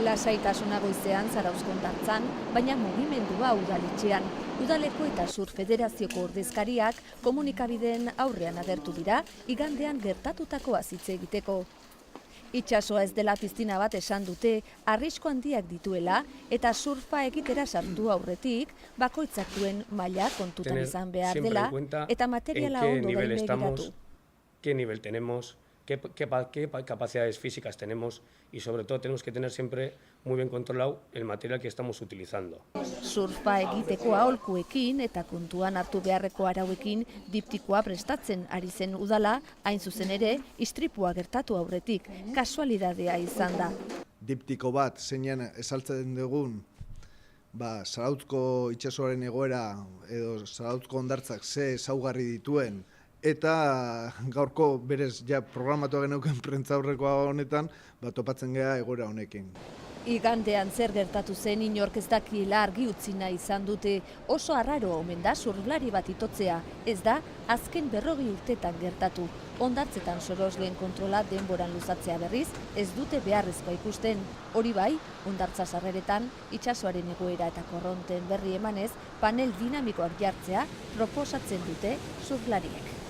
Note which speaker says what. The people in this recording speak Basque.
Speaker 1: Lasaitasuna goizean Zarauzko hondartzan, baina mugimendua udaletxean. Udaleko eta Sur Federazioko ordezkariak komunikabideen aurrean agertu dira, igandean gertatutakoaz hitz egiteko. Itsasoa ez dela piztina bat esan dute, arrisku handiak dituela eta surfa egitera sartu aurretik, bakoitzak duen maila kontutan izan behar dela eta materiala ondo begiratu.
Speaker 2: ¿Qué nivel tenemos? ¿Qué capacidades físicas tenemos? Y sobre todo tenemos que tener siempre muy bien controlado el material que estamos utilizando.
Speaker 1: Surfa egiteko aholkuekin eta kontuan hartu beharreko arauekin diptikoa prestatzen ari zen udala, hain zuzen ere, istripua gertatu aurretik, kasualidadea izan da.
Speaker 3: Diptiko bat zeinean esaltzen dugun, Zarautzko itsasoaren egoera edo Zarautzko hondartzak ze ezaugarri dituen, eta gaurko berez programatu geneuken prentza aurrekoa honetan, topatzen gea egoera honekin.
Speaker 1: Igandean zer gertatu zen inork ez dakiela argi utzi nahi izan dute, oso arraro omen da surflari bat itotzea, ez da azken 40 urtetan gertatu. Hondartzetan sorosleen kontrola denboran luzatzea berriz, ez dute beharrezkoa ikusten. Hori bai, hondartza sarreretan, itsasoaren egoera eta korronten berri emanez, panel dinamikoak jartzea proposatzen dute surflariek.